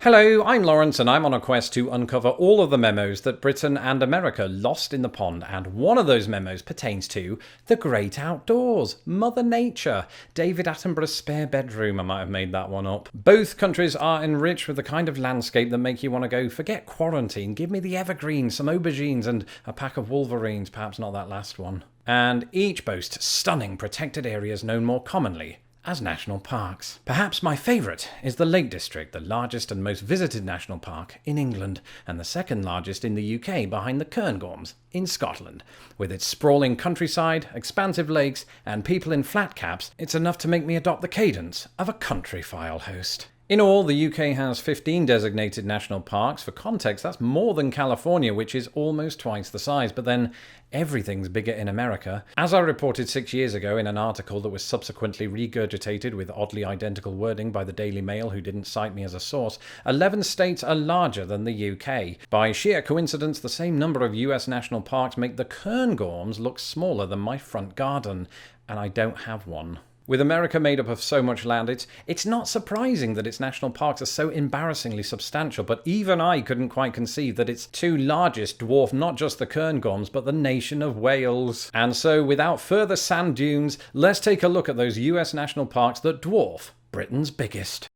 Hello, I'm Lawrence and I'm on a quest to uncover all of the memos that Britain and America lost in the pond, and one of those memos pertains to the great outdoors, Mother Nature, David Attenborough's spare bedroom. I might have made that one up. Both countries are enriched with the kind of landscape that make you want to go, forget quarantine, give me the evergreens, some aubergines and a pack of wolverines, perhaps not that last one. And each boasts stunning protected areas known more commonly as national parks. Perhaps my favourite is the Lake District, the largest and most visited national park in England, and the second largest in the UK behind the Cairngorms in Scotland. With its sprawling countryside, expansive lakes, and people in flat caps, it's enough to make me adopt the cadence of a country file host. In all, the UK has 15 designated national parks. For context, that's more than California, which is almost twice the size. But then, everything's bigger in America. As I reported 6 years ago in an article that was subsequently regurgitated with oddly identical wording by the Daily Mail, who didn't cite me as a source, 11 states are larger than the UK. By sheer coincidence, the same number of US national parks make the Cairngorms look smaller than my front garden, and I don't have one. With America made up of so much land, it's not surprising that its national parks are so embarrassingly substantial, but even I couldn't quite conceive that its two largest dwarf not just the Cairngorms, but the nation of Wales. And so, without further sand dunes, let's take a look at those US national parks that dwarf Britain's biggest.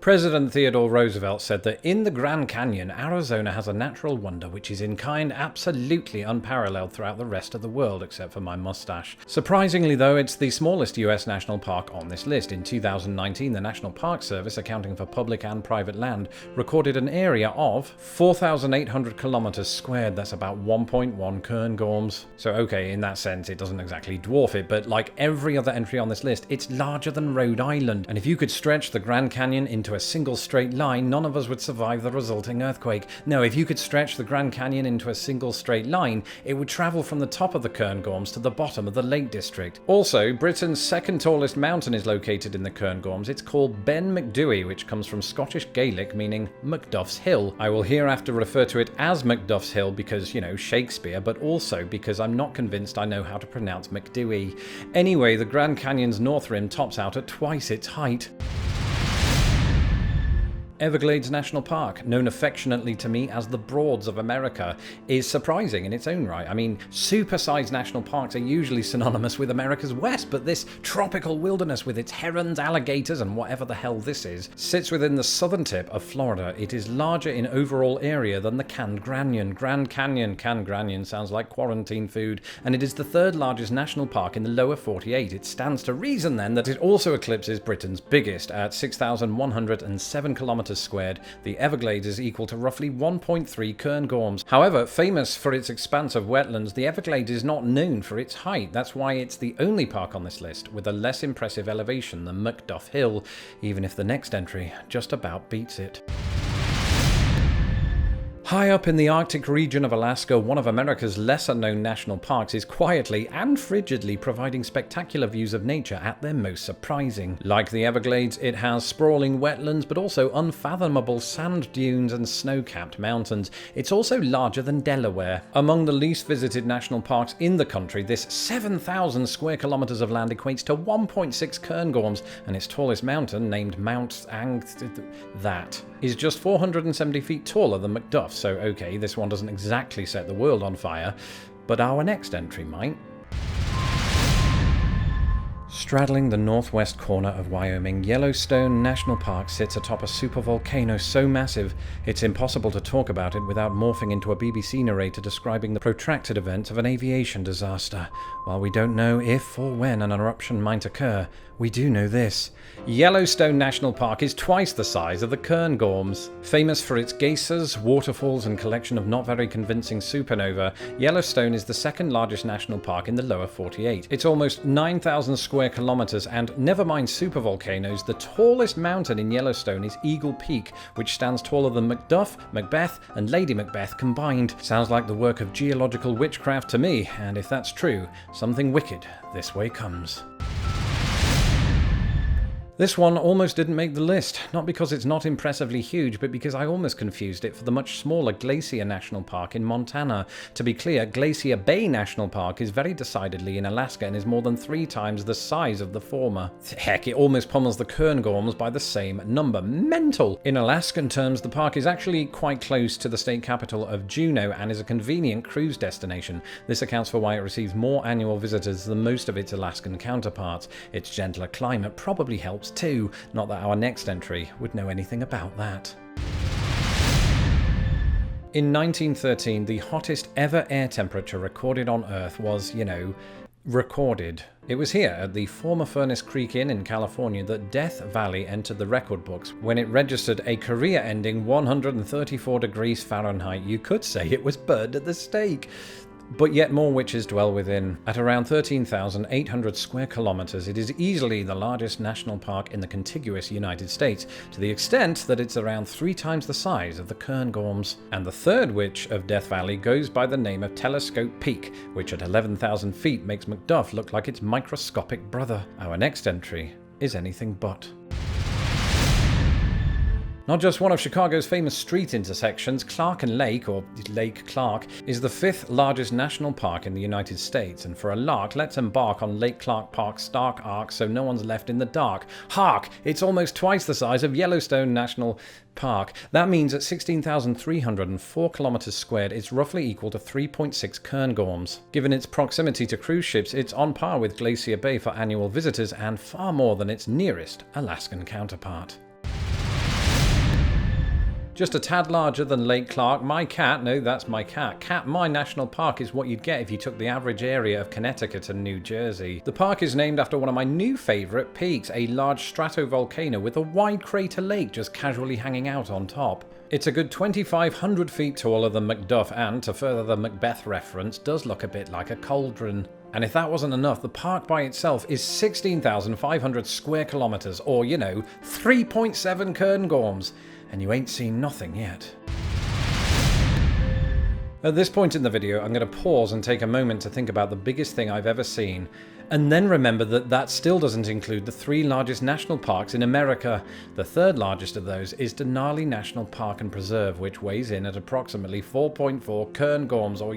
President Theodore Roosevelt said that in the Grand Canyon, Arizona has a natural wonder which is in kind absolutely unparalleled throughout the rest of the world, except for my mustache. Surprisingly though, it's the smallest US national park on this list. In 2019, the National Park Service, accounting for public and private land, recorded an area of 4,800 kilometers squared. That's about 1.1 Cairngorms. So okay, in that sense, it doesn't exactly dwarf it, but like every other entry on this list, it's larger than Rhode Island. And if you could stretch the Grand Canyon into a single straight line, none of us would survive the resulting earthquake. No, if you could stretch the Grand Canyon into a single straight line, it would travel from the top of the Cairngorms to the bottom of the Lake District. Also, Britain's second tallest mountain is located in the Cairngorms. It's called Ben Macdui, which comes from Scottish Gaelic meaning Macduff's Hill. I will hereafter refer to it as Macduff's Hill because, you know, Shakespeare, but also because I'm not convinced I know how to pronounce Macdui. Anyway, the Grand Canyon's north rim tops out at twice its height. Everglades National Park, known affectionately to me as the Broads of America, is surprising in its own right. I mean, super-sized national parks are usually synonymous with America's West, but this tropical wilderness with its herons, alligators, and whatever the hell this is, sits within the southern tip of Florida. It is larger in overall area than the Grand Canyon. Grand Canyon sounds like quarantine food, and it is the third largest national park in the lower 48. It stands to reason then that it also eclipses Britain's biggest at 6,107 kilometers squared. The Everglades is equal to roughly 1.3 Cairngorms. However, famous for its expanse of wetlands, the Everglades is not known for its height. That's why it's the only park on this list with a less impressive elevation than Macduff Hill, even if the next entry just about beats it. High up in the Arctic region of Alaska, one of America's lesser-known national parks is quietly and frigidly providing spectacular views of nature at their most surprising. Like the Everglades, it has sprawling wetlands, but also unfathomable sand dunes and snow-capped mountains. It's also larger than Delaware. Among the least visited national parks in the country, this 7,000 square kilometers of land equates to 1.6 Cairngorms, and its tallest mountain, named Mount that, is just 470 feet taller than Macduff. So okay, this one doesn't exactly set the world on fire, but our next entry might. Straddling the northwest corner of Wyoming, Yellowstone National Park sits atop a supervolcano so massive it's impossible to talk about it without morphing into a BBC narrator describing the protracted events of an aviation disaster. While we don't know if or when an eruption might occur, we do know this. Yellowstone National Park is twice the size of the Cairngorms. Famous for its geysers, waterfalls, and collection of not very convincing supernovae, Yellowstone is the second largest national park in the lower 48. It's almost 9,000 square kilometers, and never mind supervolcanoes, the tallest mountain in Yellowstone is Eagle Peak, which stands taller than Macduff, Macbeth, and Lady Macbeth combined. Sounds like the work of geological witchcraft to me, and if that's true, something wicked this way comes. This one almost didn't make the list, not because it's not impressively huge, but because I almost confused it for the much smaller Glacier National Park in Montana. To be clear, Glacier Bay National Park is very decidedly in Alaska and is more than 3 times the size of the former. Heck, it almost pummels the Cairngorms by the same number. Mental! In Alaskan terms, the park is actually quite close to the state capital of Juneau and is a convenient cruise destination. This accounts for why it receives more annual visitors than most of its Alaskan counterparts. Its gentler climate probably helps too, not that our next entry would know anything about that. In 1913, the hottest ever air temperature recorded on Earth was, recorded. It was here, at the former Furnace Creek Inn in California, that Death Valley entered the record books when it registered a career-ending 134 degrees Fahrenheit. You could say it was burned at the stake. But yet more witches dwell within. At around 13,800 square kilometers, it is easily the largest national park in the contiguous United States, to the extent that it's around 3 times the size of the Cairngorms. And the third witch of Death Valley goes by the name of Telescope Peak, which at 11,000 feet makes Macduff look like its microscopic brother. Our next entry is anything but. Not just one of Chicago's famous street intersections, Clark and Lake, or Lake Clark, is the 5th largest national park in the United States, and for a lark, let's embark on Lake Clark Park's Stark Arc so no one's left in the dark. Hark! It's almost twice the size of Yellowstone National Park. That means at 16,304 kilometers squared, it's roughly equal to 3.6 Cairngorms. Given its proximity to cruise ships, it's on par with Glacier Bay for annual visitors and far more than its nearest Alaskan counterpart. Just a tad larger than Lake Clark, my cat, no that's my cat, Katmai National Park is what you'd get if you took the average area of Connecticut and New Jersey. The park is named after one of my new favourite peaks, a large stratovolcano with a wide crater lake just casually hanging out on top. It's a good 2,500 feet taller than Macduff and, to further the Macbeth reference, does look a bit like a cauldron. And if that wasn't enough, the park by itself is 16,500 square kilometres, or, 3.7 Cairngorms. And you ain't seen nothing yet. At this point in the video, I'm going to pause and take a moment to think about the biggest thing I've ever seen, and then remember that that still doesn't include the 3 largest national parks in America. The 3rd largest of those is Denali National Park and Preserve, which weighs in at approximately 4.4 Cairngorms, or,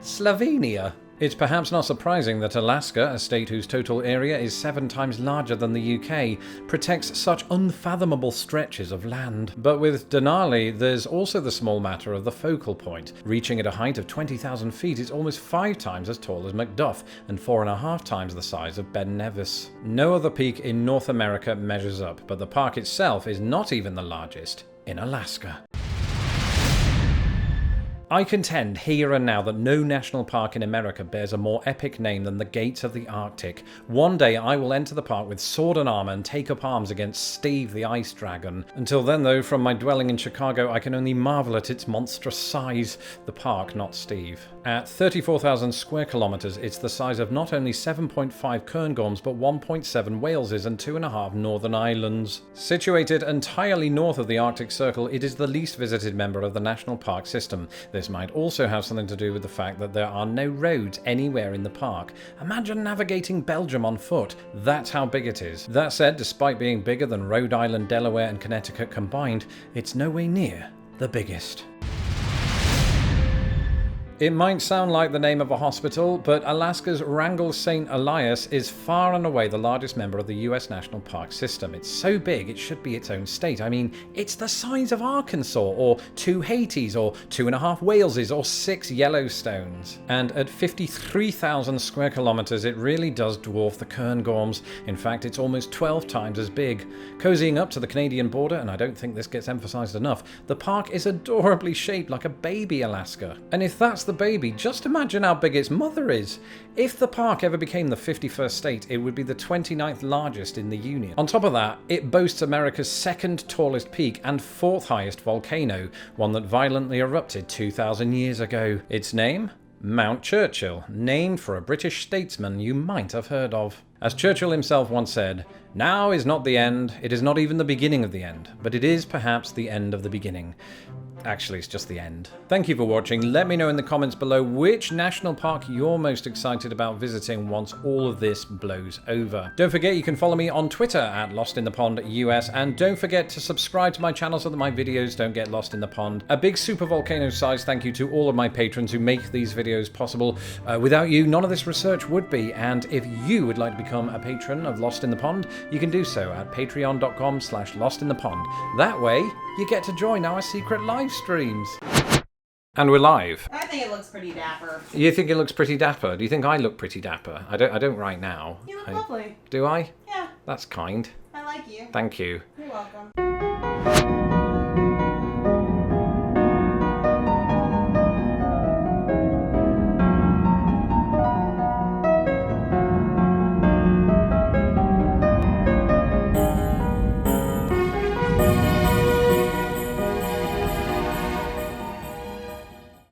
Slovenia. It's perhaps not surprising that Alaska, a state whose total area is 7 times larger than the UK, protects such unfathomable stretches of land. But with Denali, there's also the small matter of the focal point. Reaching at a height of 20,000 feet, it's almost 5 times as tall as Macduff, and 4.5 times the size of Ben Nevis. No other peak in North America measures up, but the park itself is not even the largest in Alaska. I contend here and now that no national park in America bears a more epic name than the Gates of the Arctic. One day I will enter the park with sword and armour and take up arms against Steve the Ice Dragon. Until then though, from my dwelling in Chicago, I can only marvel at its monstrous size. The park, not Steve. At 34,000 square kilometres, it's the size of not only 7.5 Cairngorms but 1.7 Waleses and 2.5 Northern Islands. Situated entirely north of the Arctic Circle, it is the least visited member of the national park system. This might also have something to do with the fact that there are no roads anywhere in the park. Imagine navigating Belgium on foot. That's how big it is. That said, despite being bigger than Rhode Island, Delaware and Connecticut combined, it's nowhere near the biggest. It might sound like the name of a hospital, but Alaska's Wrangell-St. Elias is far and away the largest member of the US National Park system. It's so big it should be its own state. I mean, it's the size of Arkansas, or 2 Haitis, or 2.5 Waleses, or 6 Yellowstones. And at 53,000 square kilometers, it really does dwarf the Cairngorms. In fact, it's almost 12 times as big. Cozying up to the Canadian border, and I don't think this gets emphasized enough, the park is adorably shaped like a baby Alaska. And if that's the baby, just imagine how big its mother is. If the park ever became the 51st state, it would be the 29th largest in the Union. On top of that, it boasts America's 2nd tallest peak and 4th highest volcano, one that violently erupted 2,000 years ago. Its name? Mount Churchill, named for a British statesman you might have heard of. As Churchill himself once said, Now is not the end, it is not even the beginning of the end, but it is perhaps the end of the beginning. Actually, it's just the end. Thank you for watching. Let me know in the comments below which national park you're most excited about visiting once all of this blows over. Don't forget you can follow me on Twitter at LostInThePondUS, and don't forget to subscribe to my channel so that my videos don't get lost in the pond. A big super volcano-sized thank you to all of my patrons who make these videos possible. Without you, none of this research would be, and if you would like to become a patron of Lost in the Pond, you can do so at patreon.com/lostinthepond. That way, you get to join our secret live streams. And we're live. I think it looks pretty dapper. You think it looks pretty dapper? Do you think I look pretty dapper? I don't right now. You look lovely. Do I? Yeah. That's kind. I like you. Thank you. You're welcome.